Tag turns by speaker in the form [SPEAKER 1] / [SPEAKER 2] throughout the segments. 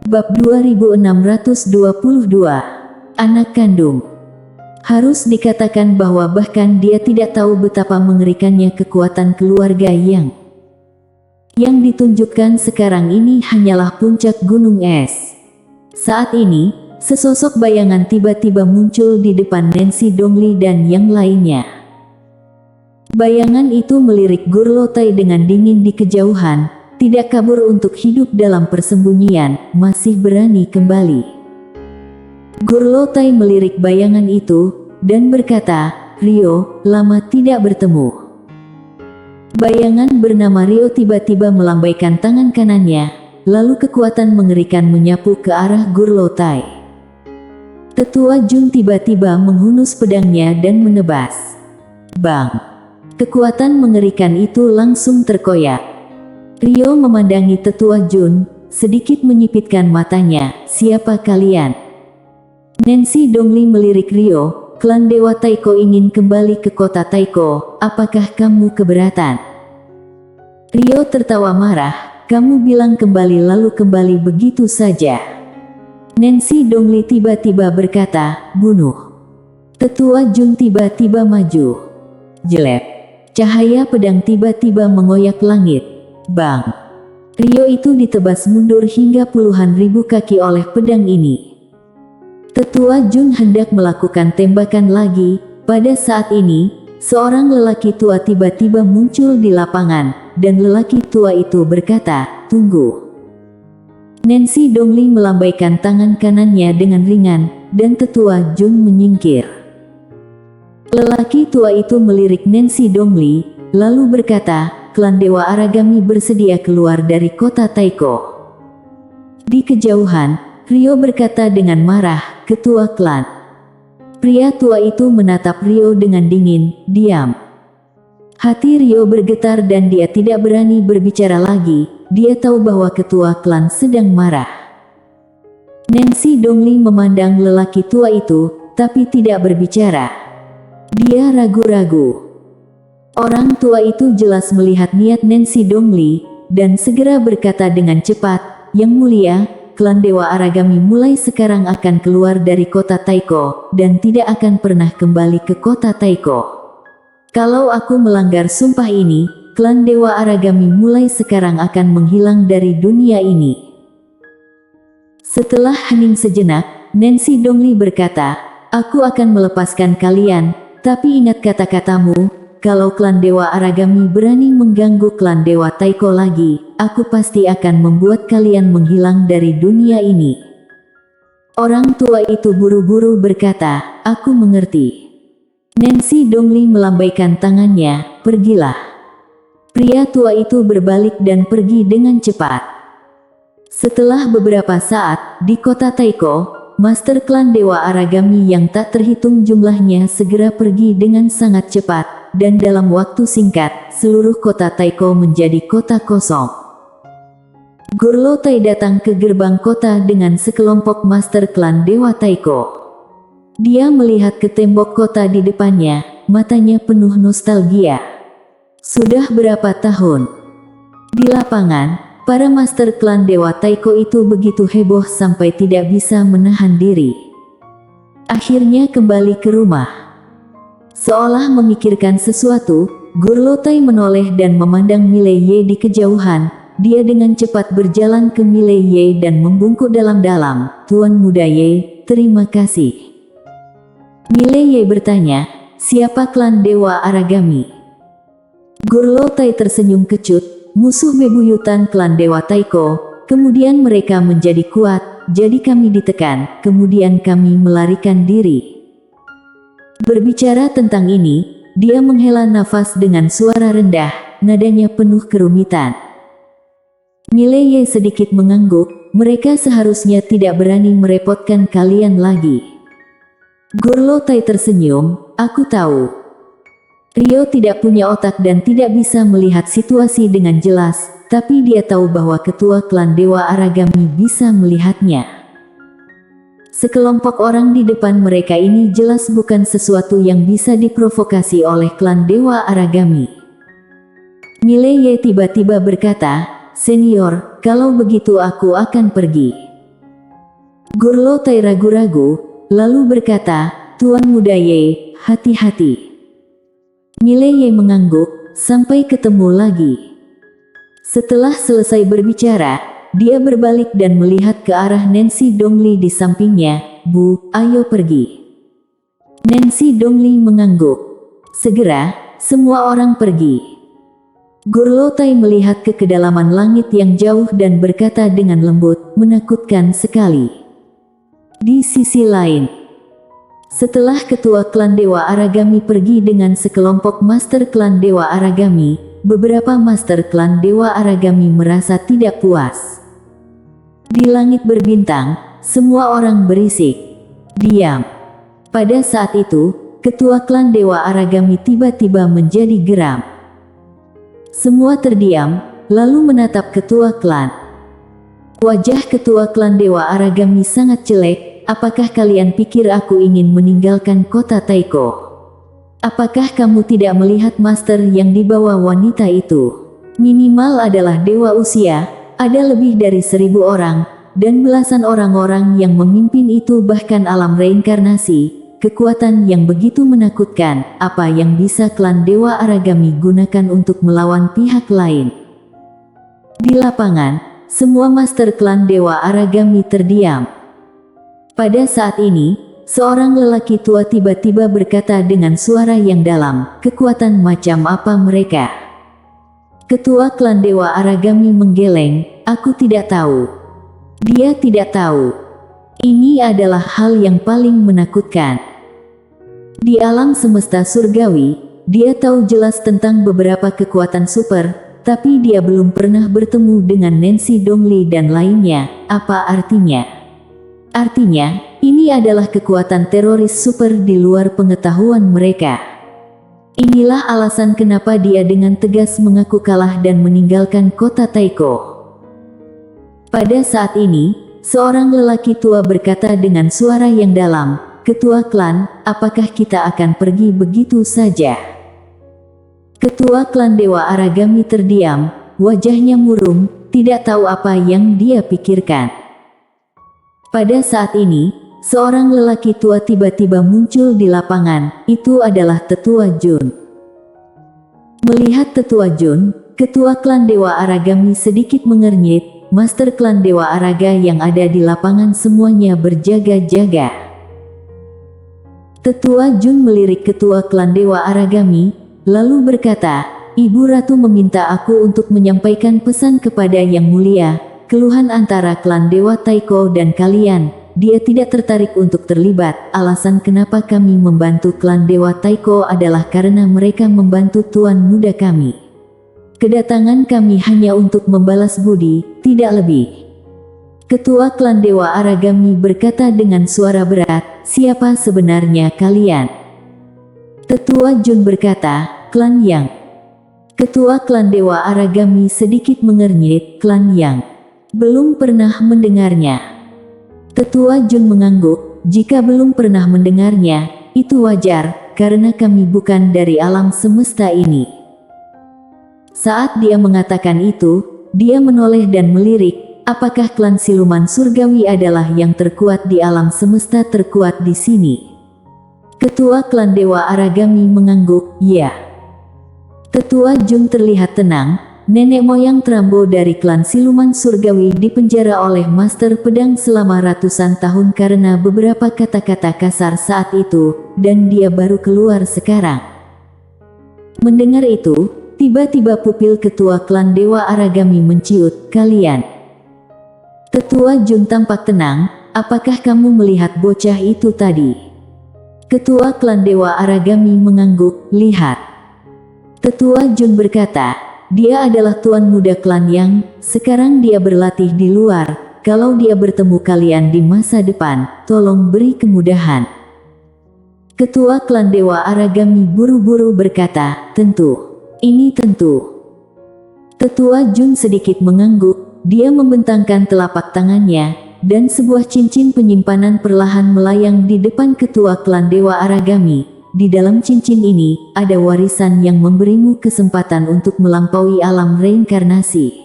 [SPEAKER 1] Bab 2622. Anak kandung. Harus dikatakan bahwa bahkan dia tidak tahu betapa mengerikannya kekuatan keluarga yang ditunjukkan sekarang ini hanyalah puncak gunung es. Saat ini, sesosok bayangan tiba-tiba muncul di depan Nancy Dongli dan yang lainnya. Bayangan itu melirik Gurlotai dengan dingin di kejauhan, tidak kabur untuk hidup dalam persembunyian, masih berani kembali. Gurlotai melirik bayangan itu, dan berkata, "Rio, lama tidak bertemu." Bayangan bernama Rio tiba-tiba melambaikan tangan kanannya, lalu kekuatan mengerikan menyapu ke arah Gurlotai. Tetua Jun tiba-tiba menghunus pedangnya dan menebas. Bang! Kekuatan mengerikan itu langsung terkoyak. Rio memandangi Tetua Jun, sedikit menyipitkan matanya. "Siapa kalian?" Nancy Dongli melirik Rio. "Klan Dewa Taiko ingin kembali ke kota Taiko, apakah kamu keberatan?" Rio tertawa marah. "Kamu bilang kembali lalu kembali begitu saja." Nancy Dongli tiba-tiba berkata, "Bunuh." Tetua Jun tiba-tiba maju. Jelek. Cahaya pedang tiba-tiba mengoyak langit. Bang! Rio itu ditebas mundur hingga puluhan ribu kaki oleh pedang ini. Tetua Jun hendak melakukan tembakan lagi. Pada saat ini, seorang lelaki tua tiba-tiba muncul di lapangan, dan lelaki tua itu berkata, "Tunggu." Nancy Dongli melambaikan tangan kanannya dengan ringan, dan Tetua Jun menyingkir. Lelaki tua itu melirik Nancy Dongli, lalu berkata, "Klan Dewa Aragami bersedia keluar dari kota Taiko." Di kejauhan, Rio berkata dengan marah, "Ketua klan." Pria tua itu menatap Rio dengan dingin. "Diam." Hati Rio bergetar dan dia tidak berani berbicara lagi. Dia tahu bahwa ketua klan sedang marah. Nancy Dongli memandang lelaki tua itu, tapi tidak berbicara. Dia ragu-ragu. Orang tua itu jelas melihat niat Nancy Dongli, dan segera berkata dengan cepat, "Yang mulia, klan Dewa Aragami mulai sekarang akan keluar dari kota Taiko, dan tidak akan pernah kembali ke kota Taiko. Kalau aku melanggar sumpah ini, klan Dewa Aragami mulai sekarang akan menghilang dari dunia ini." Setelah hening sejenak, Nancy Dongli berkata, "Aku akan melepaskan kalian, tapi ingat kata-katamu. Kalau klan Dewa Aragami berani mengganggu klan Dewa Taiko lagi, aku pasti akan membuat kalian menghilang dari dunia ini." Orang tua itu buru-buru berkata, "Aku mengerti." Nancy Dongli melambaikan tangannya, "Pergilah." Pria tua itu berbalik dan pergi dengan cepat. Setelah beberapa saat, di kota Taiko, Master klan Dewa Aragami yang tak terhitung jumlahnya segera pergi dengan sangat cepat. Dan dalam waktu singkat, seluruh kota Taiko menjadi kota kosong. Gurlotai datang ke gerbang kota dengan sekelompok master klan Dewa Taiko. Dia melihat ke tembok kota di depannya, matanya penuh nostalgia. Sudah berapa tahun? Di lapangan, para master klan Dewa Taiko itu begitu heboh sampai tidak bisa menahan diri. Akhirnya kembali ke rumah. Seolah memikirkan sesuatu, Gurlotai menoleh dan memandang Mileye di kejauhan. Dia dengan cepat berjalan ke Mileye dan membungkuk dalam-dalam, "Tuan Muda Ye, terima kasih." Mileye bertanya, "Siapa klan Dewa Aragami?" Gurlotai tersenyum kecut, "Musuh bebuyutan klan Dewa Taiko. Kemudian mereka menjadi kuat, jadi kami ditekan, kemudian kami melarikan diri." Berbicara tentang ini, dia menghela nafas dengan suara rendah, nadanya penuh kerumitan. Mileye sedikit mengangguk, "Mereka seharusnya tidak berani merepotkan kalian lagi." Gurlotai tersenyum, "Aku tahu." Rio tidak punya otak dan tidak bisa melihat situasi dengan jelas, tapi dia tahu bahwa ketua klan Dewa Aragami bisa melihatnya. Sekelompok orang di depan mereka ini jelas bukan sesuatu yang bisa diprovokasi oleh klan Dewa Aragami. Mileye tiba-tiba berkata, "Senior, kalau begitu aku akan pergi." Gurlo Tai ragu-ragu, lalu berkata, "Tuan Muda Ye, hati-hati." Mile Ye mengangguk, "Sampai ketemu lagi." Setelah selesai berbicara, dia berbalik dan melihat ke arah Nancy Dongli di sampingnya. "Bu, ayo pergi." Nancy Dongli mengangguk. Segera, semua orang pergi. Gurlo Tai melihat ke kedalaman langit yang jauh dan berkata dengan lembut, "Menakutkan sekali." Di sisi lain, setelah ketua klan Dewa Aragami pergi dengan sekelompok master klan Dewa Aragami, beberapa master klan Dewa Aragami merasa tidak puas. Di langit berbintang, semua orang berisik. Diam. Pada saat itu, ketua klan Dewa Aragami tiba-tiba menjadi geram. Semua terdiam, lalu menatap ketua klan. Wajah ketua klan Dewa Aragami sangat jelek. "Apakah kalian pikir aku ingin meninggalkan kota Taiko? Apakah kamu tidak melihat master yang dibawa wanita itu? Minimal adalah dewa usia, ada lebih dari 1000 orang, dan belasan orang-orang yang memimpin itu bahkan alam reinkarnasi, kekuatan yang begitu menakutkan. Apa yang bisa klan Dewa Aragami gunakan untuk melawan pihak lain?" Di lapangan, semua master klan Dewa Aragami terdiam. Pada saat ini, seorang lelaki tua tiba-tiba berkata dengan suara yang dalam, "Kekuatan macam apa mereka?" Ketua klan Dewa Aragami menggeleng, "Aku tidak tahu." Dia tidak tahu. Ini adalah hal yang paling menakutkan. Di alam semesta surgawi, dia tahu jelas tentang beberapa kekuatan super, tapi dia belum pernah bertemu dengan Nancy Dongli dan lainnya. Apa artinya? Artinya, ini adalah kekuatan teroris super di luar pengetahuan mereka. Inilah alasan kenapa dia dengan tegas mengaku kalah dan meninggalkan kota Taiko. Pada saat ini, seorang lelaki tua berkata dengan suara yang dalam, "Ketua klan, apakah kita akan pergi begitu saja?" Ketua klan Dewa Aragami terdiam, wajahnya murung, tidak tahu apa yang dia pikirkan. Pada saat ini, seorang lelaki tua tiba-tiba muncul di lapangan. Itu adalah Tetua Jun. Melihat Tetua Jun, ketua klan Dewa Aragami sedikit mengernyit. Master klan Dewa Araga yang ada di lapangan semuanya berjaga-jaga. Tetua Jun melirik ketua klan Dewa Aragami, lalu berkata, "Ibu Ratu meminta aku untuk menyampaikan pesan kepada Yang Mulia. Keluhan antara klan Dewa Taiko dan kalian, dia tidak tertarik untuk terlibat. Alasan kenapa kami membantu klan Dewa Taiko adalah karena mereka membantu tuan muda kami. Kedatangan kami hanya untuk membalas budi, tidak lebih." Ketua klan Dewa Aragami berkata dengan suara berat, "Siapa sebenarnya kalian?" Tetua Jun berkata, "Klan Yang." Ketua klan Dewa Aragami sedikit mengernyit, "Klan Yang? Belum pernah mendengarnya." Tetua Jun mengangguk, "Jika belum pernah mendengarnya, itu wajar, karena kami bukan dari alam semesta ini." Saat dia mengatakan itu, dia menoleh dan melirik, "Apakah klan siluman surgawi adalah yang terkuat di alam semesta, terkuat di sini?" Ketua klan Dewa Aragami mengangguk, "Ya." Tetua Jun terlihat tenang. Nenek moyang Trambo dari klan siluman surgawi dipenjara oleh Master Pedang selama ratusan tahun karena beberapa kata-kata kasar saat itu, dan dia baru keluar sekarang. Mendengar itu, tiba-tiba pupil ketua klan Dewa Aragami menciut, "Kalian." Tetua Jun tampak tenang, "Apakah kamu melihat bocah itu tadi?" Ketua klan Dewa Aragami mengangguk, "Lihat." Tetua Jun berkata, "Dia adalah tuan muda klan Yang, sekarang dia berlatih di luar. Kalau dia bertemu kalian di masa depan, tolong beri kemudahan." Ketua klan Dewa Aragami buru-buru berkata, "Tentu. Ini tentu." Tetua Jun sedikit mengangguk, dia membentangkan telapak tangannya, dan sebuah cincin penyimpanan perlahan melayang di depan ketua klan Dewa Aragami. Di dalam cincin ini, ada warisan yang memberimu kesempatan untuk melampaui alam reinkarnasi.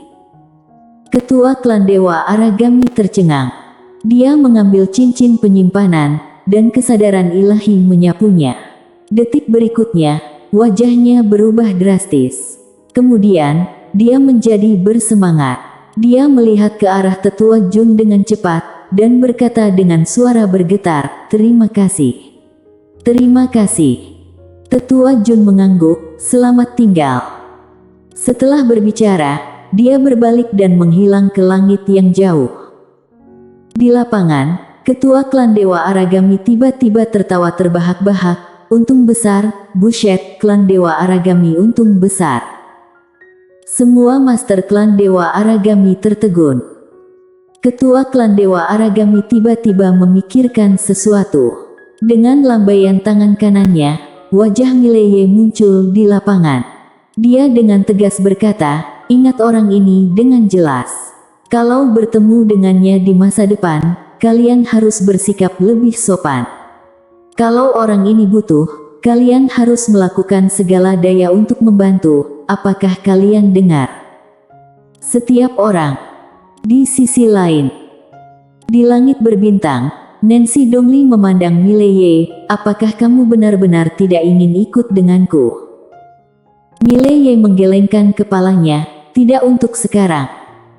[SPEAKER 1] Ketua klan Dewa Aragami tercengang. Dia mengambil cincin penyimpanan, dan kesadaran ilahi menyapunya. Detik berikutnya, wajahnya berubah drastis. Kemudian, dia menjadi bersemangat. Dia melihat ke arah tetua Jun dengan cepat, dan berkata dengan suara bergetar, "Terima kasih. Terima kasih." Tetua Jun mengangguk, "Selamat tinggal." Setelah berbicara, dia berbalik dan menghilang ke langit yang jauh. Di lapangan, ketua klan Dewa Aragami tiba-tiba tertawa terbahak-bahak. "Untung besar, buset, klan Dewa Aragami untung besar." Semua master klan Dewa Aragami tertegun. Ketua klan Dewa Aragami tiba-tiba memikirkan sesuatu. Dengan lambaian tangan kanannya, wajah Mileye muncul di lapangan. Dia dengan tegas berkata, "Ingat orang ini dengan jelas. Kalau bertemu dengannya di masa depan, kalian harus bersikap lebih sopan. Kalau orang ini butuh, kalian harus melakukan segala daya untuk membantu. Apakah kalian dengar?" Setiap orang. Di sisi lain, di langit berbintang, Nancy Dongli memandang Mileye, "Apakah kamu benar-benar tidak ingin ikut denganku?" Mileye menggelengkan kepalanya, "Tidak untuk sekarang.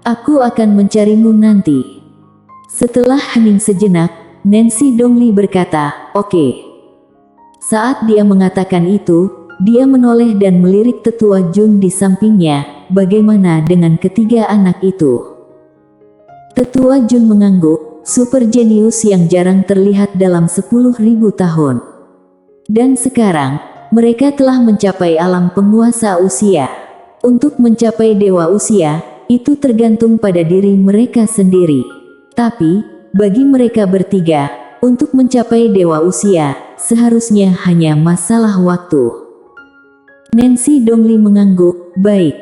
[SPEAKER 1] Aku akan mencarimu nanti." Setelah hening sejenak, Nancy Dongli berkata, "Oke." Saat dia mengatakan itu, dia menoleh dan melirik tetua Jun di sampingnya. "Bagaimana dengan ketiga anak itu?" Tetua Jun mengangguk, "Super jenius yang jarang terlihat dalam 10.000 tahun. Dan sekarang, mereka telah mencapai alam penguasa usia. Untuk mencapai dewa usia, itu tergantung pada diri mereka sendiri. Tapi, bagi mereka bertiga, untuk mencapai dewa usia, seharusnya hanya masalah waktu." Nancy Dongli mengangguk, "Baik."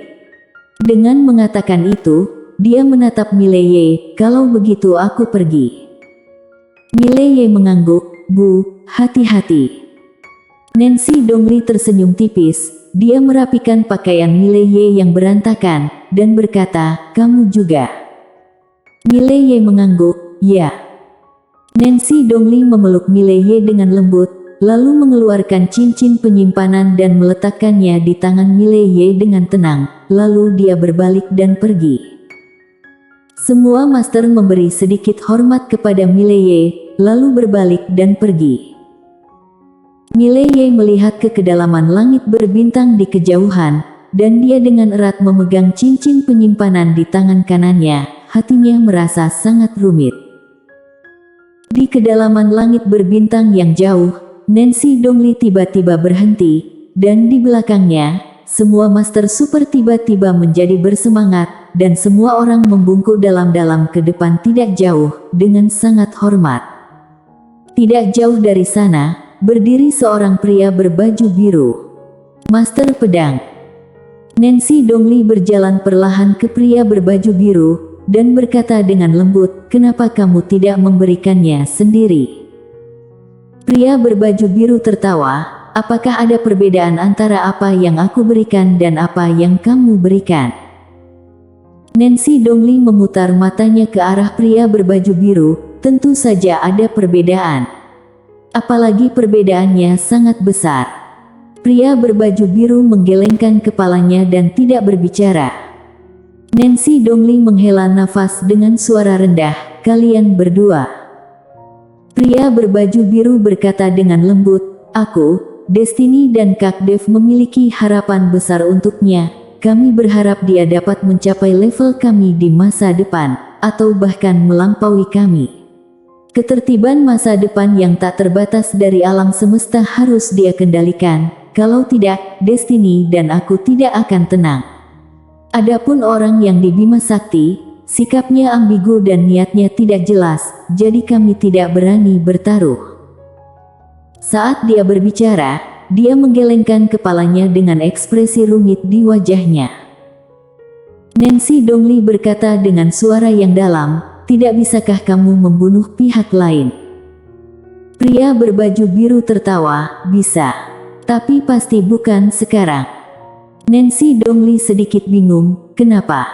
[SPEAKER 1] Dengan mengatakan itu, dia menatap Mileye, "Kalau begitu aku pergi." Mileye mengangguk, "Bu, hati-hati." Nancy Dongli tersenyum tipis. Dia merapikan pakaian Mileye yang berantakan, dan berkata, "Kamu juga." Mileye mengangguk, "Ya." Nancy Dongli memeluk Mileye dengan lembut, lalu mengeluarkan cincin penyimpanan dan meletakkannya di tangan Mileye dengan tenang, lalu dia berbalik dan pergi. Semua master memberi sedikit hormat kepada Mileye, lalu berbalik dan pergi. Mileye melihat ke kedalaman langit berbintang di kejauhan, dan dia dengan erat memegang cincin penyimpanan di tangan kanannya. Hatinya merasa sangat rumit. Di kedalaman langit berbintang yang jauh, Nancy Dongli tiba-tiba berhenti, dan di belakangnya, semua master super tiba-tiba menjadi bersemangat, dan semua orang membungkuk dalam-dalam ke depan tidak jauh, dengan sangat hormat. Tidak jauh dari sana, berdiri seorang pria berbaju biru. Master Pedang. Nancy Dongli berjalan perlahan ke pria berbaju biru, dan berkata dengan lembut, "Kenapa kamu tidak memberikannya sendiri?" Pria berbaju biru tertawa, "Apakah ada perbedaan antara apa yang aku berikan dan apa yang kamu berikan?" Nancy Dongli memutar matanya ke arah pria berbaju biru. Tentu saja ada perbedaan. Apalagi perbedaannya sangat besar. Pria berbaju biru menggelengkan kepalanya dan tidak berbicara. Nancy Dongli menghela nafas dengan suara rendah, "Kalian berdua." Pria berbaju biru berkata dengan lembut, "Aku, Destiny dan Kak Dev memiliki harapan besar untuknya. Kami berharap dia dapat mencapai level kami di masa depan, atau bahkan melampaui kami. Ketertiban masa depan yang tak terbatas dari alam semesta harus dia kendalikan. Kalau tidak, Destiny dan aku tidak akan tenang. Adapun orang yang di Bima Sakti, sikapnya ambigu dan niatnya tidak jelas, jadi kami tidak berani bertaruh." Saat dia berbicara, dia menggelengkan kepalanya dengan ekspresi rumit di wajahnya. Nancy Dongli berkata dengan suara yang dalam, "Tidak bisakah kamu membunuh pihak lain?" Pria berbaju biru tertawa, "Bisa. Tapi pasti bukan sekarang." Nancy Dongli sedikit bingung, "Kenapa?"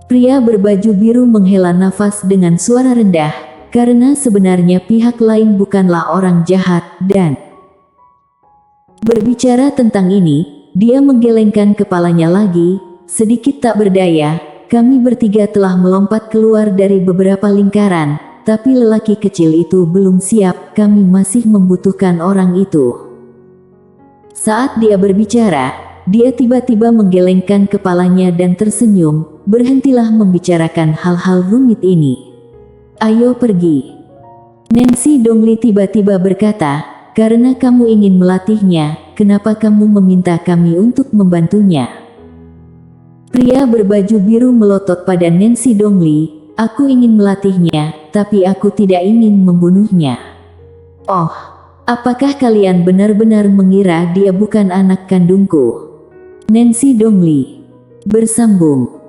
[SPEAKER 1] Pria berbaju biru menghela nafas dengan suara rendah, karena sebenarnya pihak lain bukanlah orang jahat, dan berbicara tentang ini, dia menggelengkan kepalanya lagi, sedikit tak berdaya. Kami bertiga telah melompat keluar dari beberapa lingkaran, tapi lelaki kecil itu belum siap, kami masih membutuhkan orang itu. Saat dia berbicara, dia tiba-tiba menggelengkan kepalanya dan tersenyum. Berhentilah membicarakan hal-hal rumit ini. Ayo pergi. Nancy Dongli tiba-tiba berkata, karena kamu ingin melatihnya, kenapa kamu meminta kami untuk membantunya? Pria berbaju biru melotot pada Nancy Dongli, aku ingin melatihnya, tapi aku tidak ingin membunuhnya. Oh, apakah kalian benar-benar mengira dia bukan anak kandungku? Nancy Dongli bersambung.